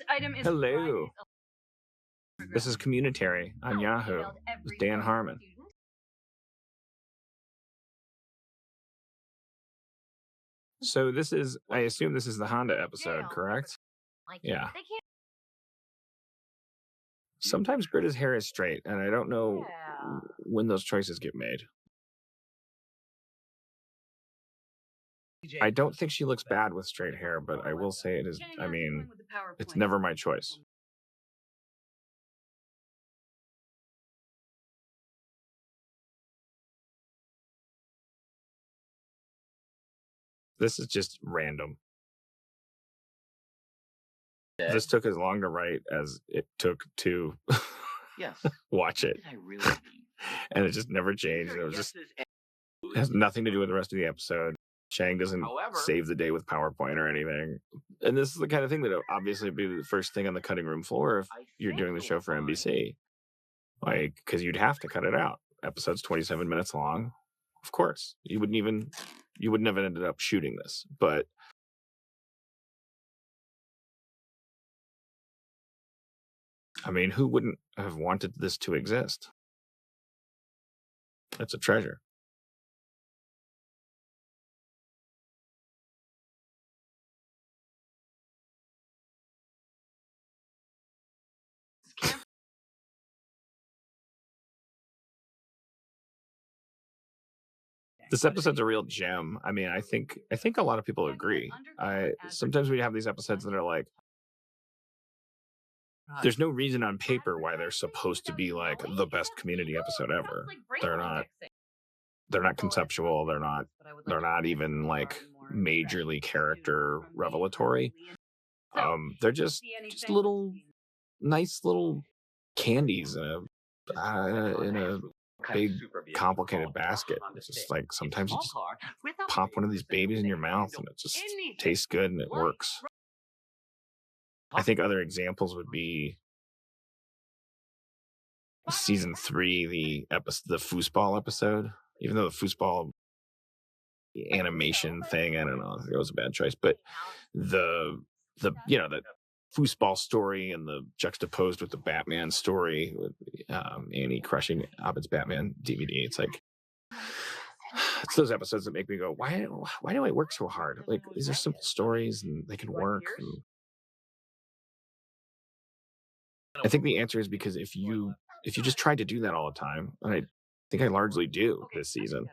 Hello. This is Communitary on Yahoo with Dan Harmon. So I assume this is the Honda episode, correct? Yeah. Sometimes Britta's hair is straight, and I don't know when those choices get made. I don't think she looks bad with straight hair, but I will say it's never my choice. This is just random. This took as long to write as it took to watch it. And it just never changed. It has nothing to do with the rest of the episode. Chang doesn't save the day with PowerPoint or anything. And this is the kind of thing that would obviously be the first thing on the cutting room floor if you're doing the show for NBC. Because you'd have to cut it out. Episode's 27 minutes long. Of course. You wouldn't have ended up shooting this. But who wouldn't have wanted this to exist? It's a treasure. This episode's a real gem. I think a lot of people agree. Sometimes we have these episodes that are like, there's no reason on paper why they're supposed to be like the best Community episode ever. They're not conceptual. They're not even like majorly character revelatory. They're just nice little candies in a big complicated basket. It's just like sometimes you just pop one of these babies in your mouth and it just tastes good and it works. I think other examples would be season 3, the foosball episode. Even though the foosball animation thing, I don't know, it was a bad choice, but the foosball story and the juxtaposed with the Batman story with Annie crushing Abed's Batman DVD. It's like, it's those episodes that make me go, why do I work so hard? Like, these are simple stories and they can work. And I think the answer is because if you just tried to do that all the time, and I think I largely do this season,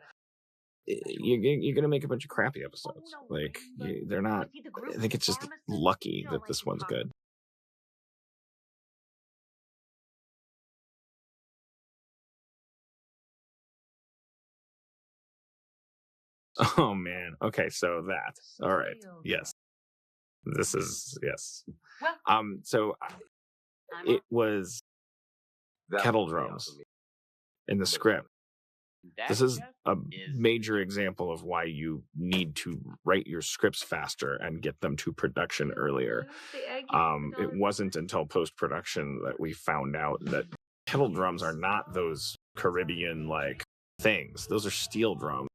you're going to make a bunch of crappy episodes. Like, they're not, I think it's just lucky that this one's good. Oh man. Okay, so all right. Yes. This is, yes. So it was kettle drums in the script. This is a major example of why you need to write your scripts faster and get them to production earlier. It wasn't until post-production that we found out that kettle drums are not those Caribbean like things. Those are steel drums.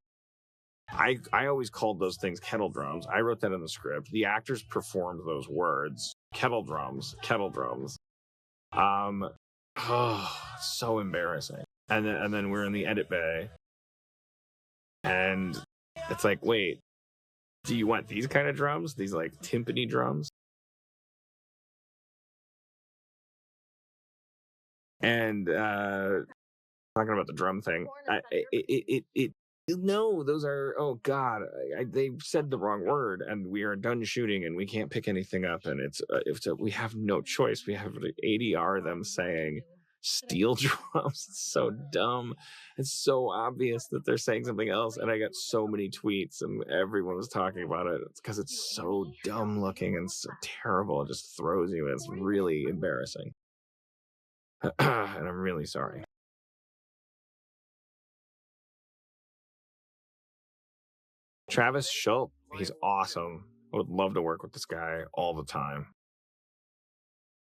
I always called those things kettle drums. I wrote that in the script. The actors performed those words. Kettle drums. So embarrassing. And then we're in the edit bay. And it's like, wait, do you want these kind of drums? These like timpani drums? And talking about the drum thing, no, those are, oh God, they said the wrong word and we are done shooting and we can't pick anything up. And we have no choice. We have to ADR them saying steel drums. It's so dumb. It's so obvious that they're saying something else. And I got so many tweets and everyone was talking about it. It's because it's so dumb looking and so terrible. It just throws you. It's really embarrassing. And I'm really sorry. Travis Schultz, he's awesome. I would love to work with this guy all the time.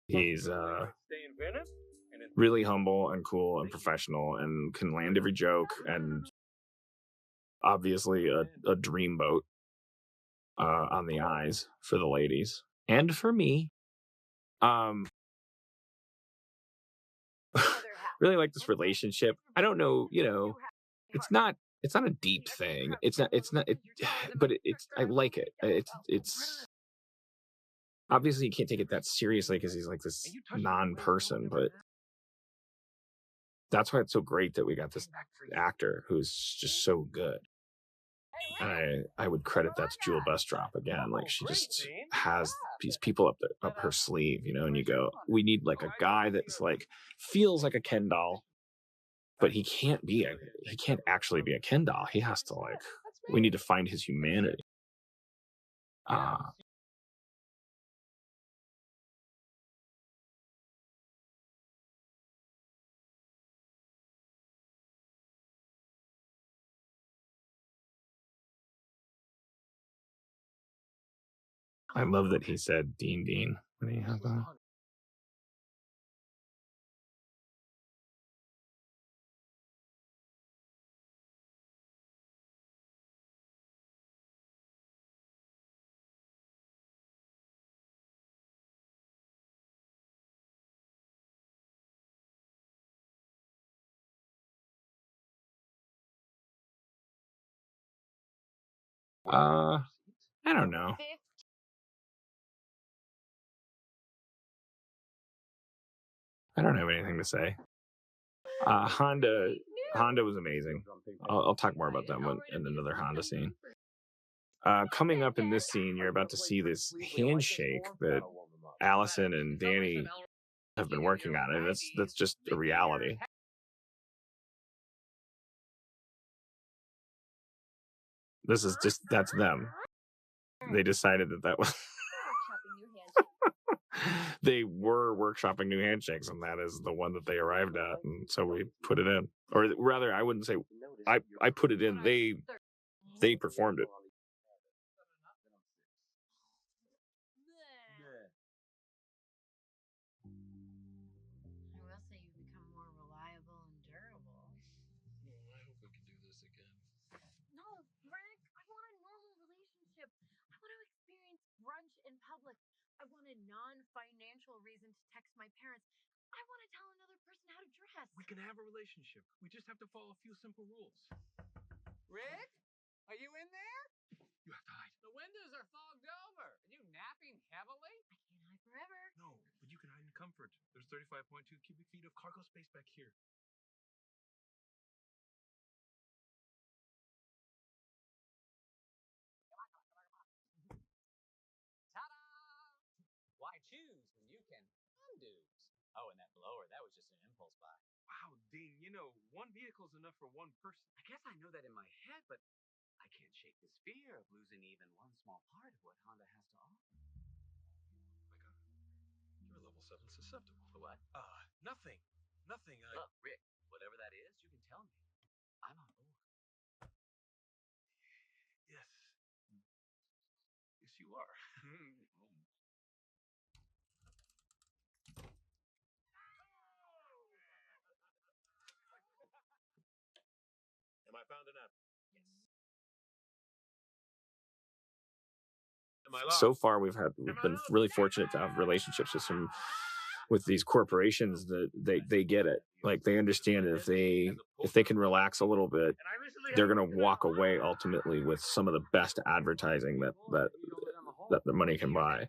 He's really humble and cool and professional and can land every joke, and obviously a dreamboat on the eyes for the ladies and for me. Um, really like this relationship. I don't know, it's not a deep thing. It's not but it's I like it. It's obviously you can't take it that seriously because he's like this non-person, but that's why it's so great that we got this actor who's just so good. And I would credit that to Jewel Bestrop again. Like she just has these people up her sleeve, and you go, we need like a guy that's like feels like a Ken doll, but he can't actually be a Ken doll. He has to we need to find his humanity. I love that he said Dean when he had that. I don't know. I don't have anything to say. Honda was amazing. I'll talk more about them in another Honda scene. Coming up in this scene, you're about to see this handshake that Allison and Danny have been working on, and that's just a reality. That's them. They decided that was they were workshopping new handshakes, and that is the one that they arrived at, and so we put it in. Or rather, I wouldn't say I put it in. They performed it. I will say you've become more reliable and durable. Well, I hope we can do this again. No, Rick, I want a normal relationship. I want to experience brunch in public. I want a non-financial reason to text my parents. I want to tell another person how to dress. We can have a relationship. We just have to follow a few simple rules. Rick? Are you in there? You have to hide. The windows are fogged over. Are you napping heavily? I can't hide forever. No, but you can hide in comfort. There's 35.2 cubic feet of cargo space back here. Ta-da! Why choose when you can undo? Oh, and that blower, that was just an impulse buy. Wow, Dean, one vehicle's enough for one person. I guess I know that in my head, but I can't shake this fear of losing even one small part of what Honda has to offer. My God. You're level 7 susceptible. For what? Nothing. Nothing. Look, Rick, whatever that is, you can tell me. I'm on board. Yes. Yes, you are. Am I found enough? Yes. So far, we've been really fortunate to have relationships with these corporations that they get it. Like they understand if they can relax a little bit, they're going to walk away ultimately with some of the best advertising that the money can buy.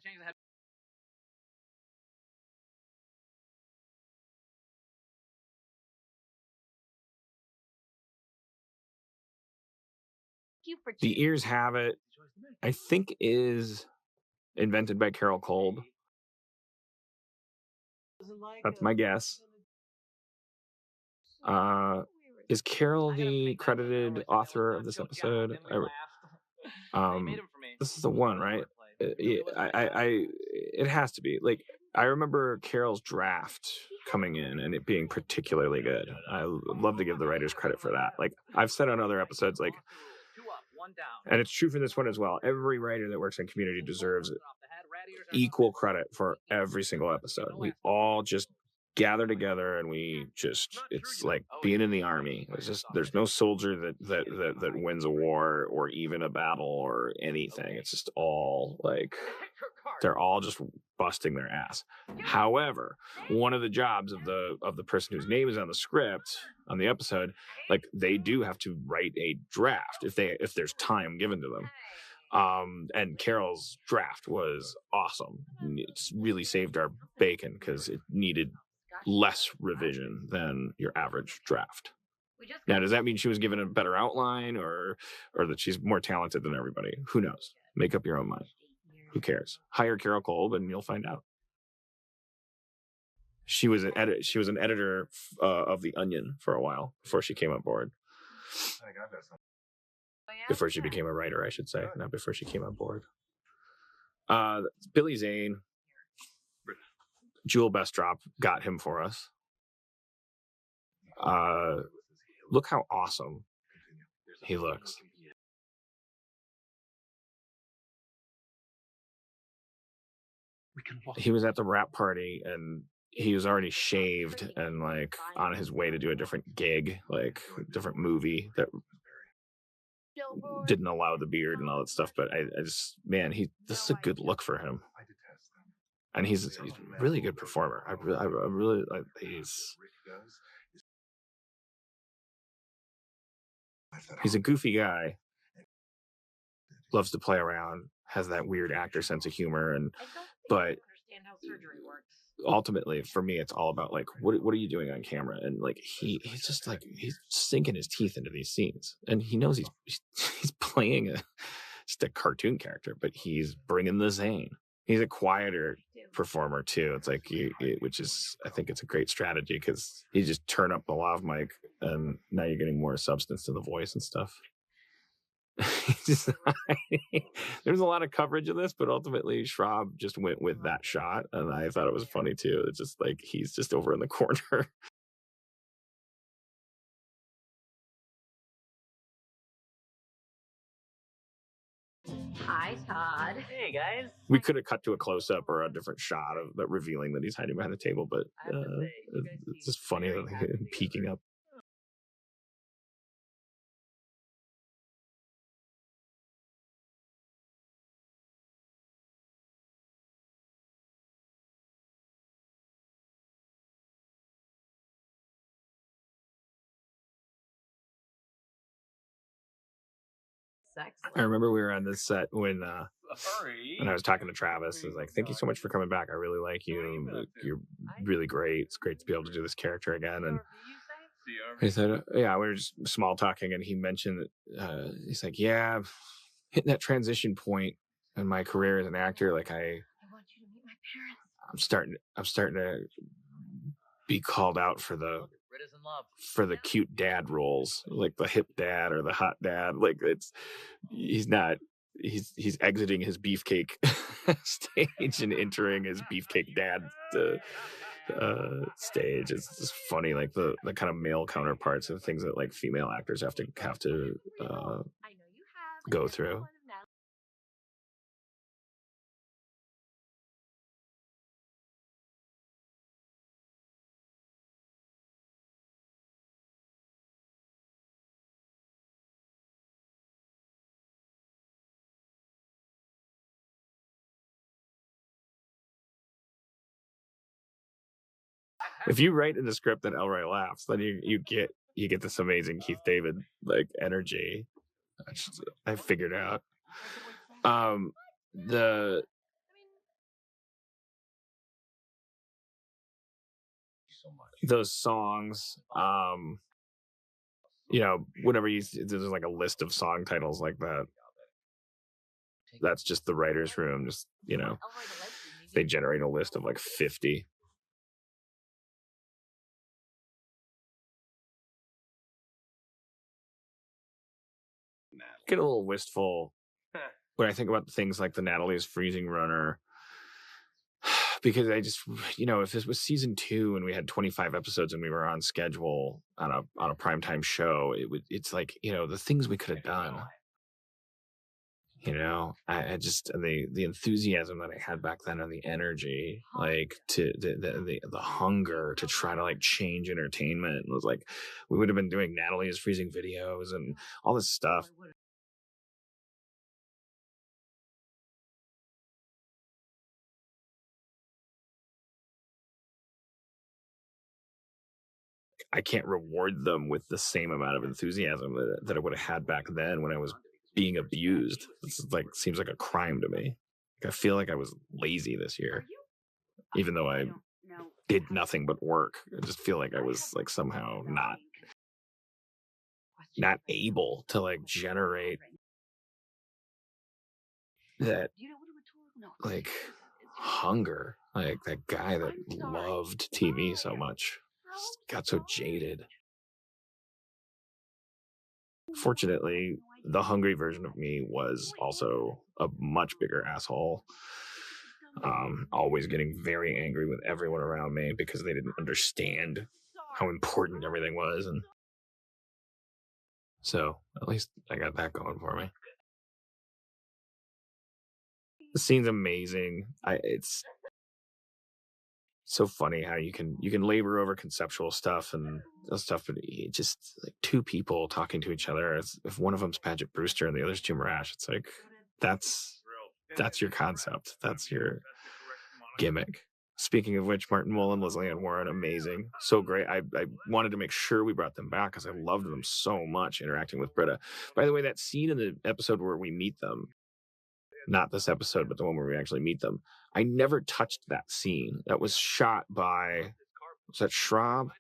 The Ears Have It, I think, is invented by Carol Kolb. That's my guess. Is Carol the credited author of this episode? This is the one, right? It has to be. Like, I remember Carol's draft coming in and it being particularly good. I would love to give the writers credit for that. Like I've said on other episodes, like, and it's true for this one as well, every writer that works in Community deserves equal credit for every single episode. We all just gather together and it's like being in the army. It's just, there's no soldier that wins a war or even a battle or anything. It's just all like, they're all just busting their ass. However, one of the jobs of the person whose name is on the script on the episode, like they do have to write a draft if there's time given to them. And Carol's draft was awesome. It's really saved our bacon because it needed less revision than your average draft. Now, does that mean she was given a better outline or that she's more talented than everybody? Who knows? Make up your own mind. Who cares? Hire Carol Kolb and you'll find out. She was an editor of The Onion for a while before she came on board. Before she became a writer, I should say, not before she came on board. Billy Zane, Jewel Bestrop got him for us. Look how awesome he looks. He was at the wrap party and he was already shaved and like on his way to do a different gig, like a different movie that didn't allow the beard and all that stuff. But I just, man, this is a good look for him. And he's a really good performer. I really like he's a goofy guy, loves to play around, has that weird actor sense of humor, but ultimately for me it's all about like what are you doing on camera, and like he's just like he's sinking his teeth into these scenes, and he knows he's playing just a cartoon character, but he's bringing the zane. He's a quieter performer too. It's like which is, I think it's a great strategy because you just turn up the lav mic and now you're getting more substance to the voice and stuff. There's a lot of coverage of this, but ultimately Schraub just went with that shot, and I thought it was funny too. It's just like he's just over in the corner. Hi, Todd. Hey, guys. We could have cut to a close-up or a different shot of that revealing that he's hiding behind the table, but it's just funny that him peeking up. I remember we were on this set when I was talking to Travis. I was like, "Thank you so much for coming back. I really like you. You're really great. It's great to be able to do this character again." And he said, "Yeah, we were just small talking," and he mentioned that he's like, "Yeah, hitting that transition point in my career as an actor. Like I want you to meet my parents. I'm starting to be called out for the cute dad roles, like the hip dad or the hot dad. Like he's exiting his beefcake stage and entering his beefcake dad stage. It's just funny, like the kind of male counterparts and things that like female actors have to go through." If you write in the script that Elroy laughs, then you get this amazing Keith David like energy. I figured out. Those songs, whenever there's like a list of song titles like that, that's just the writer's room. Just, they generate a list of like 50. Get a little wistful when I think about things like the Natalie's Freezing Runner, because I just, if this was season 2 and we had 25 episodes and we were on schedule on a primetime show, it's like, the things we could have done. I just the enthusiasm that I had back then and the energy, like to the hunger to try to like change entertainment. It was like we would have been doing Natalie is freezing videos and all this stuff. I can't reward them with the same amount of enthusiasm that I would have had back then when I was being abused. This is like seems like a crime to me. Like, I feel like I was lazy this year, even though I did nothing but work. I just feel like I was like somehow not able to like generate that like hunger, like that guy that loved TV so much got so jaded. Fortunately, the hungry version of me was also a much bigger asshole. Always getting very angry with everyone around me because they didn't understand how important everything was. And so at least I got that going for me. The scene's amazing. It's so funny how you can labor over conceptual stuff and stuff, but it just like two people talking to each other. If one of them's Paget Brewster and the other's Jim Rash, it's like that's your concept. That's your gimmick. Speaking of which, Martin Mull, Leslie Ann Warren, amazing, so great. I wanted to make sure we brought them back because I loved them so much interacting with Britta. By the way, that scene in the episode where we meet them, not this episode, but the one where we actually meet them, I never touched that scene. That was shot by, was that Schraub?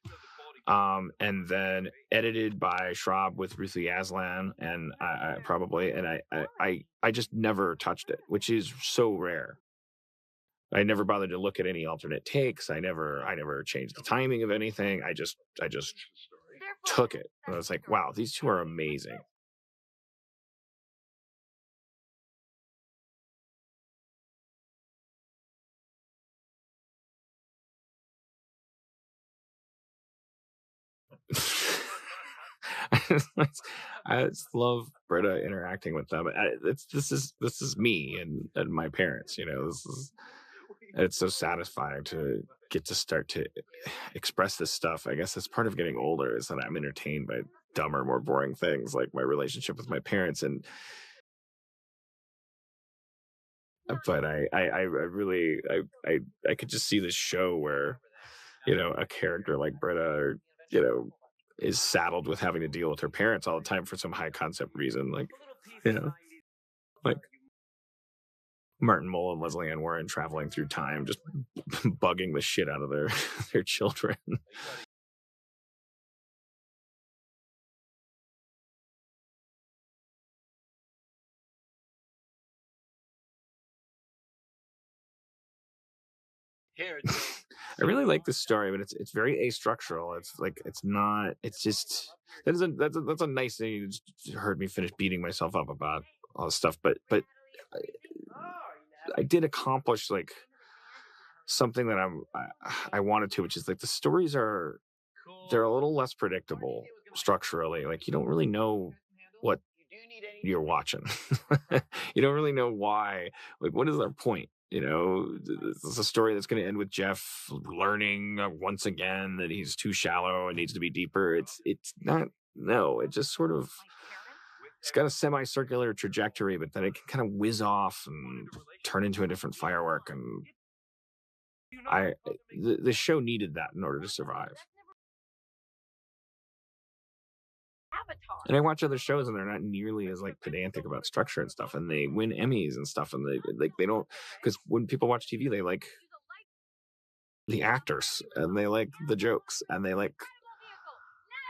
And then edited by Schraub with Ruthie Aslan and I just never touched it, which is so rare. I never bothered to look at any alternate takes. I never changed the timing of anything. I just took it. And I was like, wow, these two are amazing. I just love Britta interacting with them. This is me and my parents. It's so satisfying to get to start to express this stuff. I guess that's part of getting older, is that I'm entertained by dumber, more boring things like my relationship with my parents. But I really I could just see this show where a character like Britta is saddled with having to deal with her parents all the time for some high concept reason, like like Martin Mull and Leslie Ann Warren traveling through time, just bugging the shit out of their children. I really like this story, but it's very astructural. It's just that's a nice thing. You just heard me finish beating myself up about all this stuff, but I did accomplish like something that I wanted to, which is like the stories they're a little less predictable structurally. Like you don't really know what you're watching. You don't really know why. Like, what is their point? It's a story that's going to end with Jeff learning once again that he's too shallow and needs to be deeper. It's not. No, it just sort of. It's got a semicircular trajectory, but then it can kind of whiz off and turn into a different firework. And the show needed that in order to survive. And I watch other shows and they're not nearly as like pedantic about structure and stuff, and they win Emmys and stuff, and they don't, because when people watch TV, they like the actors and they like the jokes and they like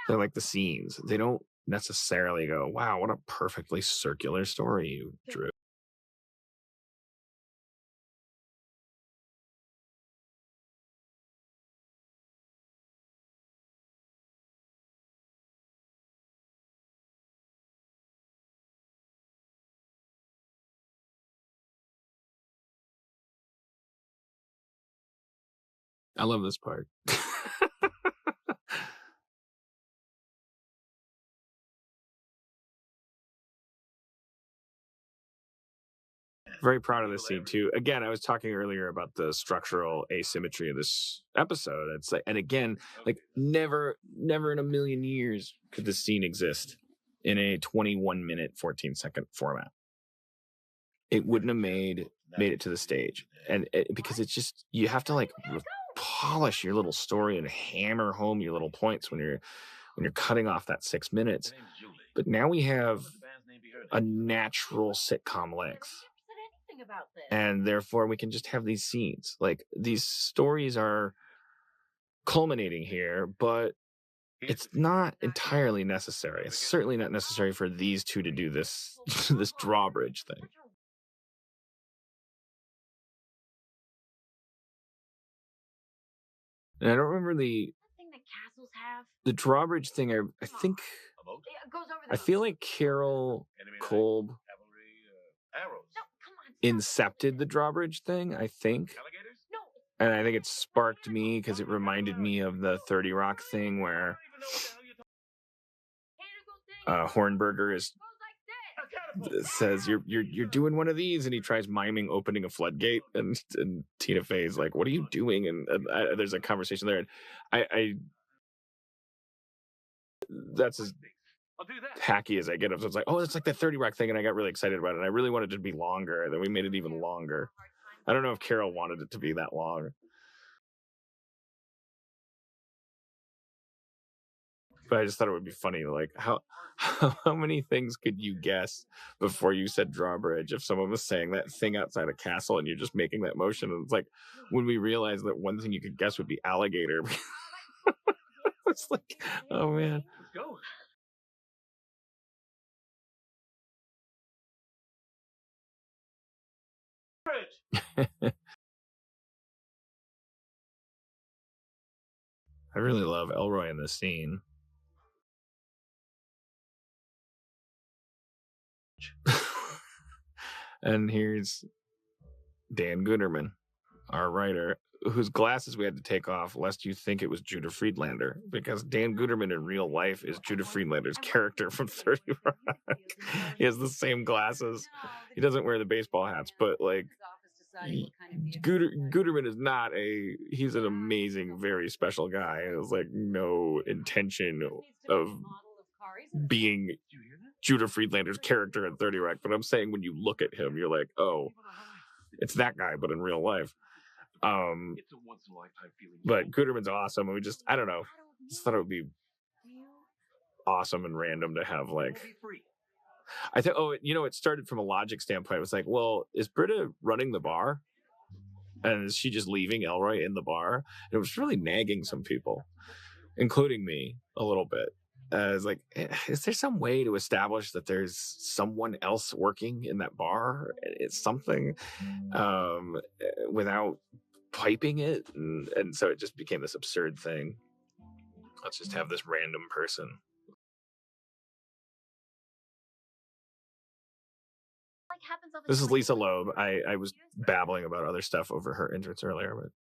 the scenes. They don't necessarily go, wow, what a perfectly circular story you drew. I love this part. Very proud of this scene too. Again, I was talking earlier about the structural asymmetry of this episode. It's like, and again, like never in a million years could this scene exist in a 21-minute, 14-second format. It wouldn't have made it to the stage, and because it's just, you have to like polish your little story and hammer home your little points when you're cutting off that 6 minutes. But now we have a natural sitcom length, and therefore we can just have these scenes. Like, these stories are culminating here, but it's not entirely necessary. It's certainly not necessary for these two to do this this drawbridge thing. And I don't remember the thing that castles have. the drawbridge thing. I think It goes over I feel like Carol Kolb incepted the drawbridge thing, I think. No. And I think it sparked me because it reminded me of the 30 Rock thing where Hornberger says you're doing one of these, and he tries miming opening a floodgate, and Tina Fey's like, "What are you doing?" And there's a conversation there, and I that's as hacky as I get. So it's like, oh, it's like that 30 Rock thing, and I got really excited about it. And I really wanted it to be longer, and then we made it even longer. I don't know if Carol wanted it to be that long, but I just thought it would be funny. Like, how many things could you guess before you said drawbridge if someone was saying that thing outside a castle and you're just making that motion? And it's like, when we realized that one thing you could guess would be alligator. It's like, oh man. Let's go. I really love Elroy in this scene. And here's Dan Guterman, our writer, whose glasses we had to take off lest you think it was Judah Friedlander, because Dan Guterman in real life is Judah Friedlander's character from 30 Rock. He has the same glasses. He doesn't wear the baseball hats, but like, Guterman is not he's an amazing, very special guy. There's like no intention of being Judah Friedlander's character in 30 Rock, but I'm saying when you look at him, you're like, oh, it's that guy, but in real life. It's a once in a lifetime feeling. But Guterman's awesome. We just, I don't know, just thought it would be awesome and random to have like, I think, it started from a logic standpoint. It was like, well, is Britta running the bar? And is she just leaving Elroy in the bar? And it was really nagging some people, including me, a little bit. It's like, is there some way to establish that there's someone else working in that bar? It's something without piping it. And so it just became this absurd thing. Let's just have this random person. This is Lisa Loeb. I was babbling about other stuff over her entrance earlier, but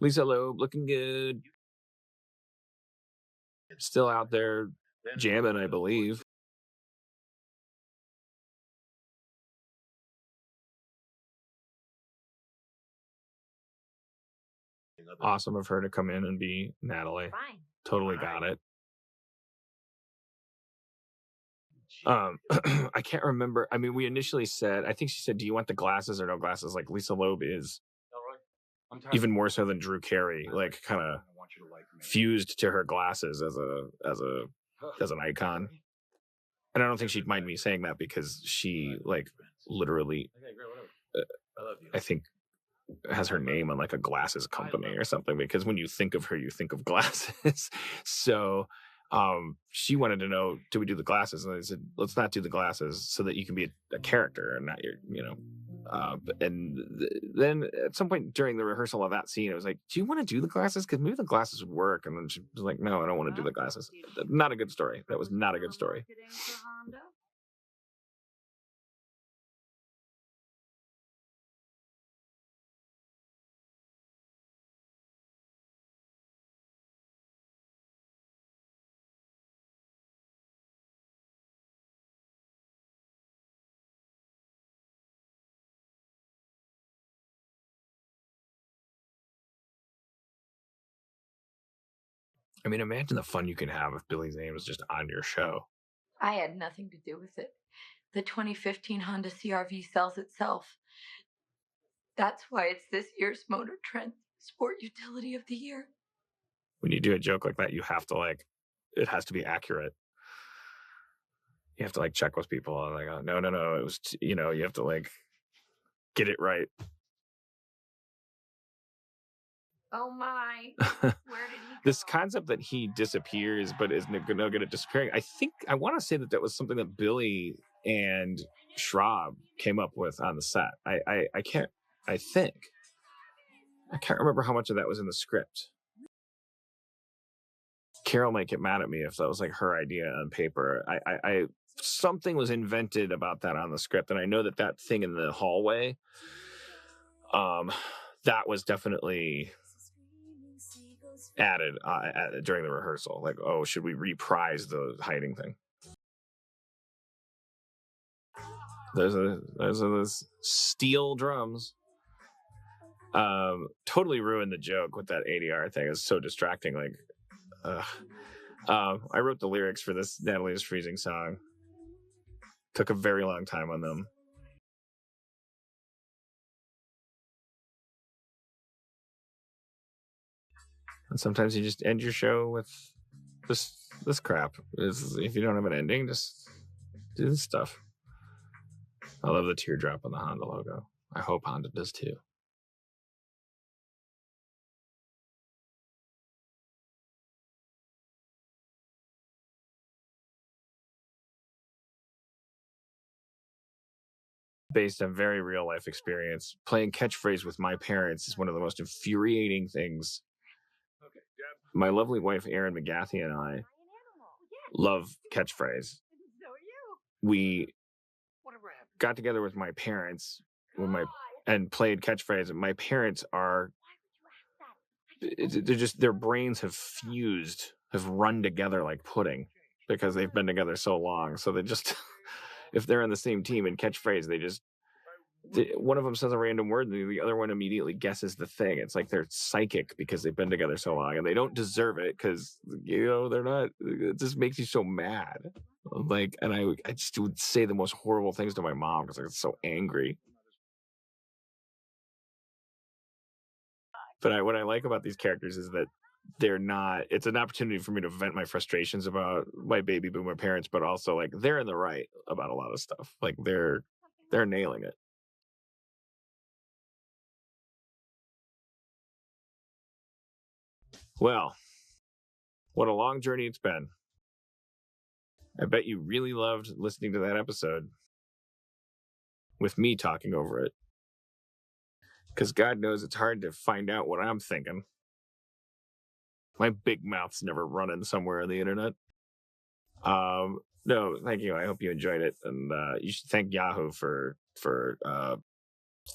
Lisa Loeb looking good. Still out there jamming, I believe. Awesome of her to come in and be Natalie. Fine. Totally got it. I can't remember. I mean, we initially said, I think she said, do you want the glasses or no glasses? Like, Lisa Loeb is even more so than Drew Carey, like kind of fused to her glasses as an icon. And I don't think she'd mind me saying that, because she like literally, I think, has her name on like a glasses company or something, because when you think of her, you think of glasses. So she wanted to know, do we do the glasses? And I said, let's not do the glasses, so that you can be a character and not your, then at some point during the rehearsal of that scene, I was like, do you want to do the glasses? Because maybe the glasses would work. And then she was like, no, I don't want to do the glasses. Not a good story. That was not a good story. I mean, imagine the fun you can have if Billy Zane was just on your show. I had nothing to do with it. The 2015 Honda CR-V sells itself. That's why it's this year's Motor Trend Sport Utility of the Year. When you do a joke like that, you have to it has to be accurate. You have to check with people. Like, oh, no, it was, you have to get it right. Oh my! Where did he This concept that he disappears, but is no good at disappearing. I want to say that was something that Billy and Schraub came up with on the set. I can't remember how much of that was in the script. Carol might get mad at me if that was her idea on paper. I something was invented about that on the script, and I know that thing in the hallway, that was definitely added during the rehearsal. Oh, should we reprise the hiding thing? There's those steel drums. Totally ruined the joke with that ADR thing. It's so distracting. I wrote the lyrics for this Natalie is Freezing song. Took a very long time on them. And sometimes you just end your show with this crap. If you don't have an ending, just do this stuff. I love the teardrop on the Honda logo. I hope Honda does too. Based on very real life experience, playing catchphrase with my parents is one of the most infuriating things. My lovely wife, Erin McGathy, and I love catchphrase. We got together with my parents and played catchphrase. And my parents their brains have fused, have run together like pudding because they've been together so long. So they just, if they're on the same team in catchphrase, one of them says a random word and the other one immediately guesses the thing. It's like they're psychic because they've been together so long, and they don't deserve it because they're not. It just makes you so mad. And I just would say the most horrible things to my mom because I was so angry. But what I like about these characters is that they're not. It's an opportunity for me to vent my frustrations about my baby boomer parents, but also they're in the right about a lot of stuff. They're nailing it. Well, what a long journey it's been. I bet you really loved listening to that episode with me talking over it. Because God knows it's hard to find out what I'm thinking. My big mouth's never running somewhere on the internet. No, thank you. I hope you enjoyed it. And you should thank Yahoo for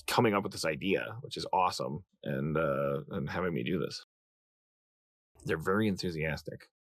coming up with this idea, which is awesome, and having me do this. They're very enthusiastic.